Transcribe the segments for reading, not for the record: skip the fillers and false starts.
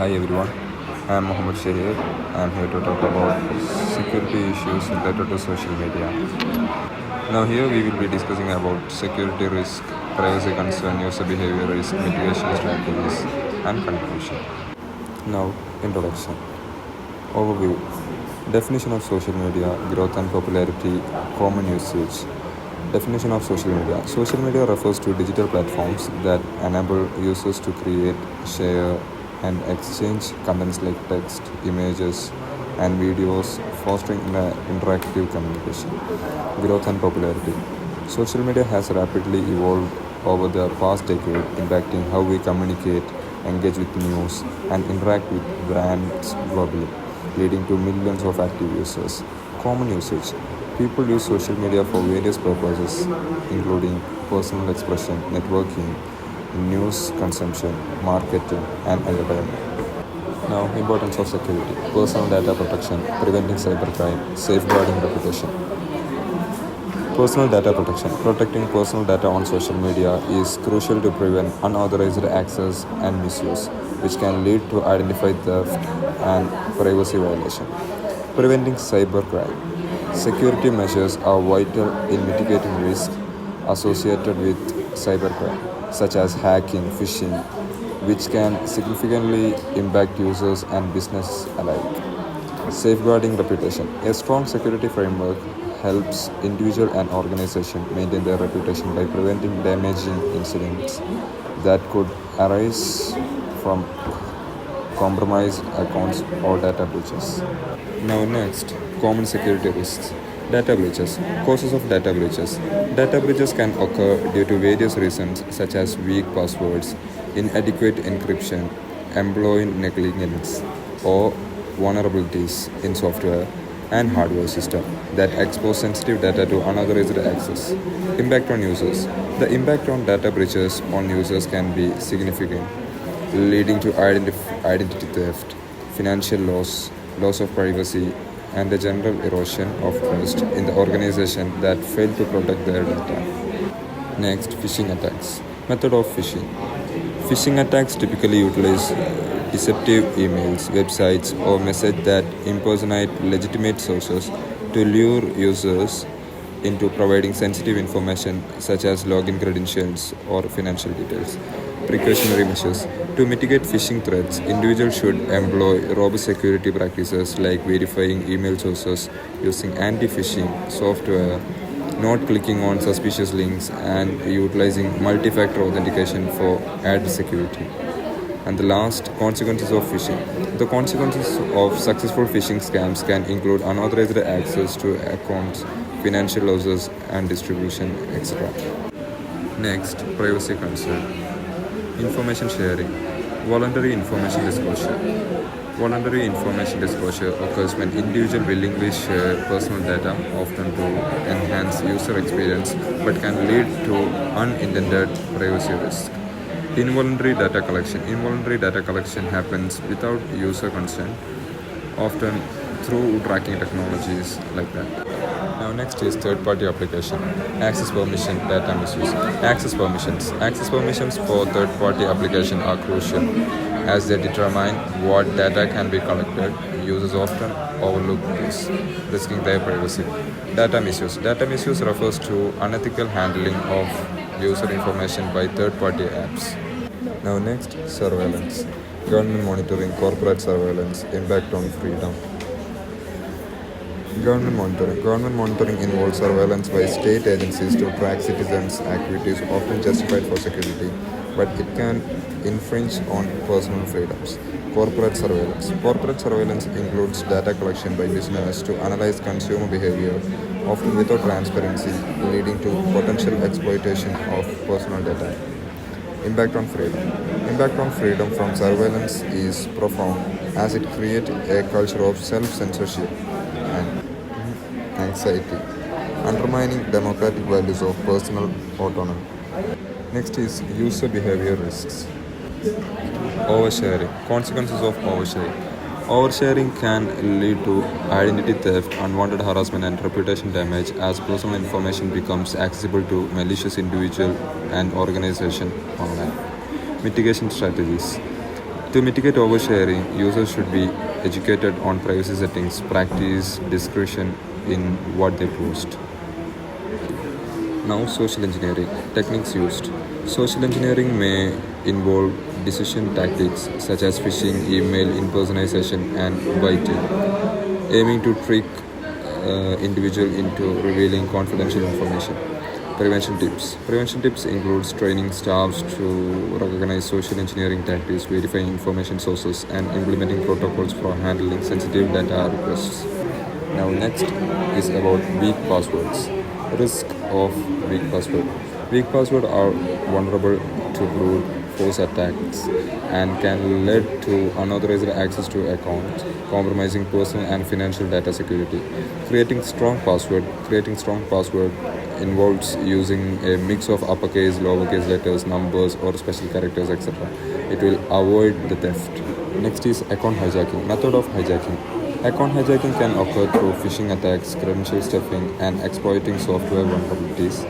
Hi everyone, I am Mohammed Shahir. I am here to talk about security issues related to social media. Now here we will be discussing about security risk, privacy concern, user behavior risk, mitigation strategies, and conclusion. Now, introduction. Overview. Definition of social media, growth and popularity, common usage. Definition of social media. Social media refers to digital platforms that enable users to create, share, and exchange contents like text, images, and videos, fostering interactive communication. Growth and popularity. Social media has rapidly evolved over the past decade, impacting how we communicate, engage with news, and interact with brands globally, leading to millions of active users. Common usage. People use social media for various purposes, including personal expression, networking, news consumption, marketing, and entertainment. Now, importance of security, personal data protection, preventing cybercrime, safeguarding reputation. Personal data protection. Protecting personal data on social media is crucial to prevent unauthorized access and misuse, which can lead to identity theft and privacy violation. Preventing cybercrime. Security measures are vital in mitigating risks associated with cybercrime, such as hacking, phishing, which can significantly impact users and business alike. Safeguarding reputation. A strong security framework helps individual and organization maintain their reputation by preventing damaging incidents that could arise from compromised accounts or data breaches. Now next, common security risks. Data breaches. Causes of data breaches. Data breaches can occur due to various reasons such as weak passwords, inadequate encryption, employee negligence, or vulnerabilities in software and hardware system that expose sensitive data to unauthorized access. Impact on users. The impact on data breaches on users can be significant, leading to identity theft, financial loss of privacy, and the general erosion of trust in the organization that failed to protect their data. Next, phishing attacks. Method of phishing. Phishing attacks typically utilize deceptive emails, websites, or messages that impersonate legitimate sources to lure users into providing sensitive information such as login credentials or financial details. Precautionary measures. To mitigate phishing threats, individuals should employ robust security practices like verifying email sources using anti-phishing software, not clicking on suspicious links, and utilizing multi-factor authentication for added security. And the last, consequences of phishing. The consequences of successful phishing scams can include unauthorized access to accounts, financial losses, and distribution, etc. Next, privacy concern. Information sharing. Voluntary information disclosure. Voluntary information disclosure occurs when individuals willingly share personal data, often to enhance user experience, but can lead to unintended privacy risks. Involuntary data collection. Involuntary data collection happens without user consent, often through tracking technologies like that. Now next is third-party application. Access permission, data misuse. Access permissions. Access permissions for third-party application are crucial as they determine what data can be collected. Users often overlook this, risking their privacy. Data misuse. Data misuse refers to unethical handling of user information by third-party apps. Now next, surveillance. Government monitoring, corporate surveillance, impact on freedom. Government monitoring. Government monitoring involves surveillance by state agencies to track citizens' activities, often justified for security, but it can infringe on personal freedoms. Corporate surveillance. Corporate surveillance includes data collection by business to analyze consumer behavior, often without transparency, leading to potential exploitation of personal data. Impact on freedom. Impact on freedom from surveillance is profound as it creates a culture of self-censorship and anxiety, undermining democratic values of personal autonomy. Next is user behavior risks. Oversharing. Consequences of oversharing. Oversharing can lead to identity theft, unwanted harassment, and reputation damage as personal information becomes accessible to malicious individuals and organizations online. Mitigation strategies. To mitigate oversharing, users should be educated on privacy settings, practice discretion in what they post. Now, social engineering techniques used. Social engineering may involve decision tactics such as phishing, email impersonation, and whiting, aiming to trick individual into revealing confidential information. Prevention tips. Prevention tips includes training staffs to recognize social engineering tactics, verifying information sources, and implementing protocols for handling sensitive data requests. Now, next is about weak passwords. Risk of weak password. Weak passwords are vulnerable to brute force attacks and can lead to unauthorized access to accounts, compromising personal and financial data security. Creating strong password involves using a mix of uppercase, lowercase letters, numbers, or special characters, etc. It will avoid the theft. Next is account hijacking. Method of hijacking. Account hijacking can occur through phishing attacks, credential stuffing, and exploiting software vulnerabilities,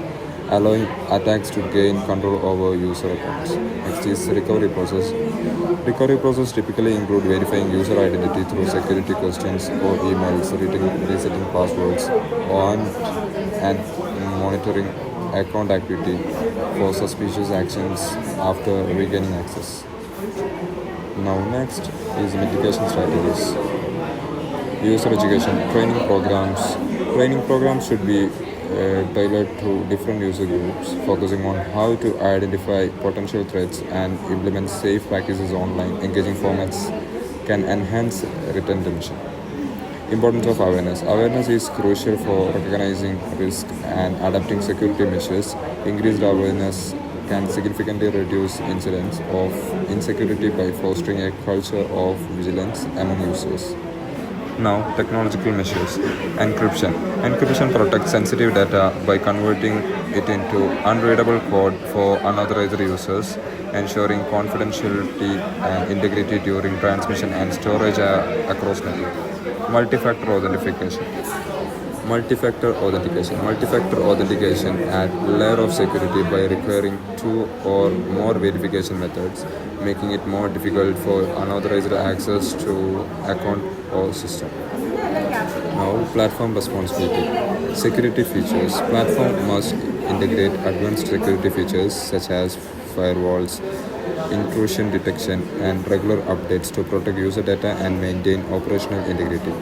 allowing attacks to gain control over user accounts. Next is recovery process. Recovery process typically include verifying user identity through security questions or emails, resetting passwords, and monitoring account activity for suspicious actions after regaining access. Now next is mitigation strategies. User education training programs should be tailored to different user groups, focusing on how to identify potential threats and implement safe practices online. Engaging formats can enhance retention. Importance of awareness. Awareness is crucial for recognizing risk and adapting security measures. Increased awareness can significantly reduce incidents of insecurity by fostering a culture of vigilance among users. Now, technological measures. Encryption. Encryption protects sensitive data by converting it into unreadable code for unauthorized users, ensuring confidentiality and integrity during transmission and storage across network. Multi-factor authentication. Multi-factor authentication adds layer of security by requiring two or more verification methods, making it more difficult for unauthorized access to account or system. Now, platform responsibility. Security features. Platform must integrate advanced security features such as firewalls, intrusion detection, and regular updates to protect user data and maintain operational integrity.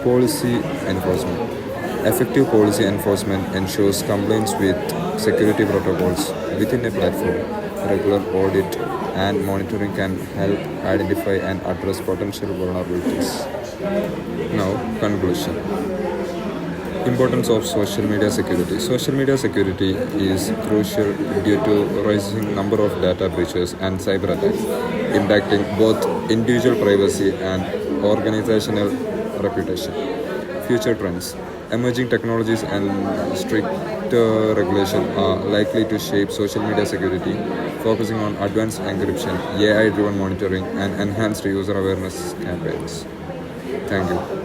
Policy enforcement. Effective policy enforcement ensures compliance with security protocols within a platform. Regular audit and monitoring can help identify and address potential vulnerabilities. Now, conclusion. Importance of social media security. Social media security is crucial due to rising number of data breaches and cyber attacks, impacting both individual privacy and organizational reputation. Future trends. Emerging technologies and stricter regulation are likely to shape social media security, focusing on advanced encryption, AI-driven monitoring, and enhanced user awareness campaigns. Thank you.